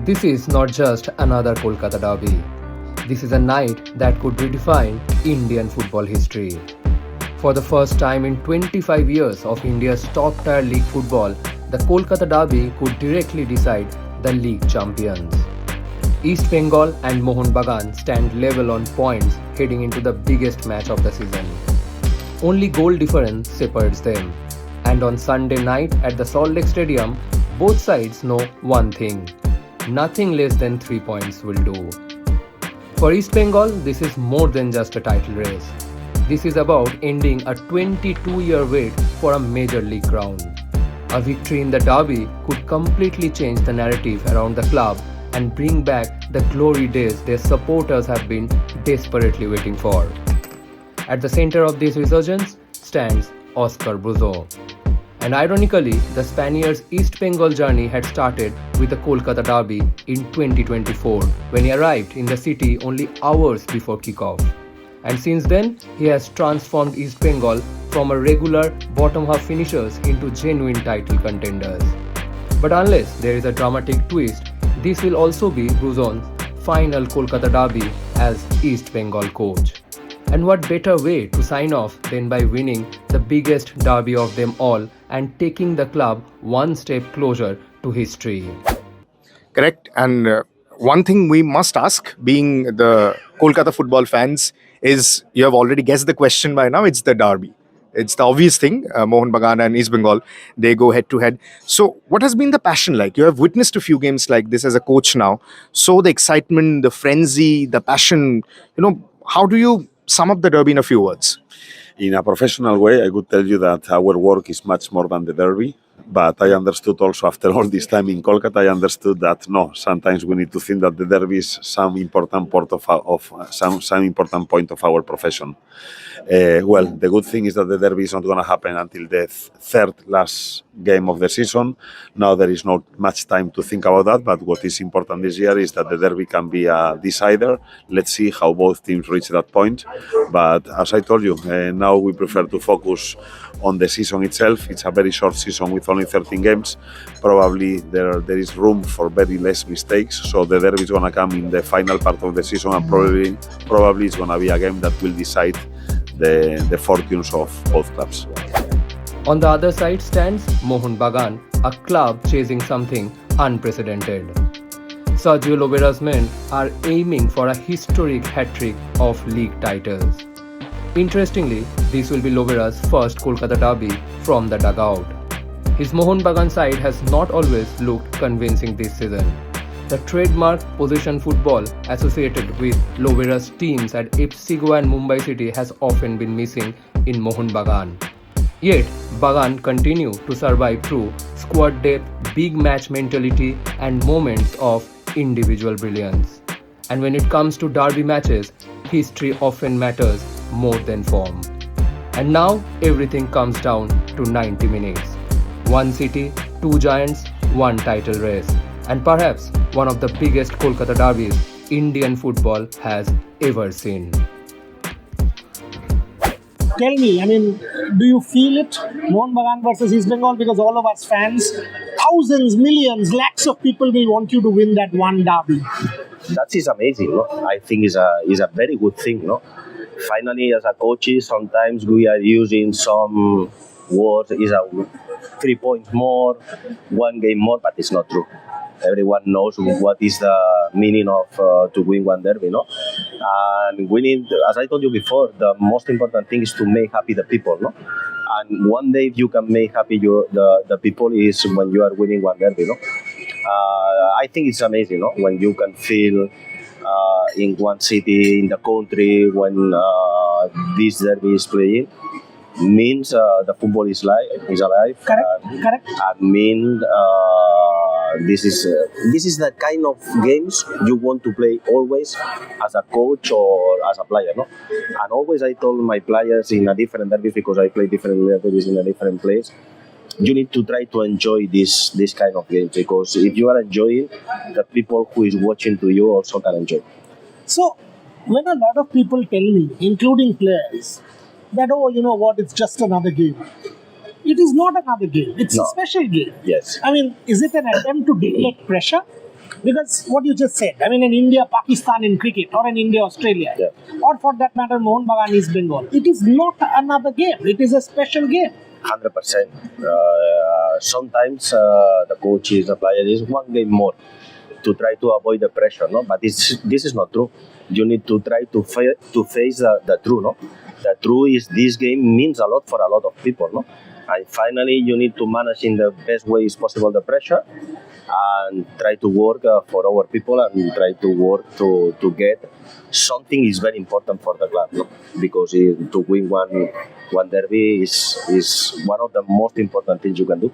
This is not just another Kolkata derby. This is a night that could redefine Indian football history. For the first time in 25 years of India's top-tier league football, the Kolkata derby could directly decide the league champions. East Bengal and Mohun Bagan stand level on points heading into the biggest match of the season. Only goal difference separates them. And on Sunday night at the Salt Lake Stadium, both sides know one thing: nothing less than 3 points will do. For East Bengal, this is more than just a title race. This is about ending a 22-year wait for a major league crown. A victory in the derby could completely change the narrative around the club and bring back the glory days their supporters have been desperately waiting for. At the center of this resurgence stands Oscar Bruzo. And ironically, the Spaniard's East Bengal journey had started with the Kolkata derby in 2024 when he arrived in the city only hours before kickoff. And since then, he has transformed East Bengal from a regular bottom-half finishers into genuine title contenders. But unless there is a dramatic twist, this will also be Bruzon's final Kolkata derby as East Bengal coach. And what better way to sign off than by winning the biggest derby of them all and taking the club one step closer to history. Correct. And one thing we must ask, being the Kolkata football fans, is you have already guessed the question by now. It's the derby. It's the obvious thing. Mohun Bagan and East Bengal, they go head to head. So what has been the passion like? You have witnessed a few games like this as a coach now. So the excitement, the frenzy, the passion, how do you sum up the derby in a few words? In a professional way, I could tell you that our work is much more than the derby. But I understood also after all this time in Kolkata, I understood that no, sometimes we need to think that the derby is some important part some important point of our profession. Well, the good thing is that the derby is not going to happen until the third last game of the season. Now there is not much time to think about that, but what is important this year is that the derby can be a decider. Let's see how both teams reach that point. But as I told you, now we prefer to focus on the season itself. It's a very short season with only 13 games. Probably there is room for very less mistakes. So the derby is going to come in the final part of the season, and probably it's going to be a game that will decide the fortunes of both clubs. On the other side stands Mohun Bagan, a club chasing something unprecedented. Sergio Lovera's men are aiming for a historic hat-trick of league titles. Interestingly, this will be Lovera's first Kolkata derby from the dugout. His Mohun Bagan side has not always looked convincing this season. The trademark possession football associated with Lovera's teams at FC Goa and Mumbai City has often been missing in Mohun Bagan. Yet, Bagan continue to survive through squad depth, big match mentality and moments of individual brilliance. And when it comes to derby matches, history often matters more than form. And now, everything comes down to 90 minutes. One city, two giants, one title race. And perhaps one of the biggest Kolkata derbies Indian football has ever seen. Tell me, do you feel it? Mohun Bagan versus East Bengal, because all of us fans, thousands, millions, lakhs of people will want you to win that one derby. That is amazing. No? I think is a very good thing. No? Finally, as a coach, sometimes we are using some words, is a 3 points more, one game more, but it's not true. Everyone knows what is the meaning of to win one derby, no? And winning, as I told you before, the most important thing is to make happy the people, no? And one day you can make happy the people is when you are winning one derby, no? I think it's amazing, no? When you can feel in one city, in the country, when this derby is playing, means the football is alive. Correct. And this is the kind of games you want to play always as a coach or as a player, no? And always I told my players in a different derby, because I play different derbies in a different place, you need to try to enjoy this kind of games, because if you are enjoying, the people who is watching to you also can enjoy. So, when a lot of people tell me, including players, that, oh, you know what, it's just another game. It is not another game. It's a special game. Yes. Is it an attempt to deflect pressure? Because what you just said, I mean, in India, Pakistan in cricket, or in India, Australia, or for that matter, Mohun Bagan East Bengal, it is not another game. It is a special game. 100%. Sometimes the coaches, the player is one game more to try to avoid the pressure, no? But this is not true. You need to try to face the truth, no? The truth is this game means a lot for a lot of people, no? And finally, you need to manage in the best ways possible the pressure and try to work for our people and try to work to get something is very important for the club, no? Because to win one derby is one of the most important things you can do.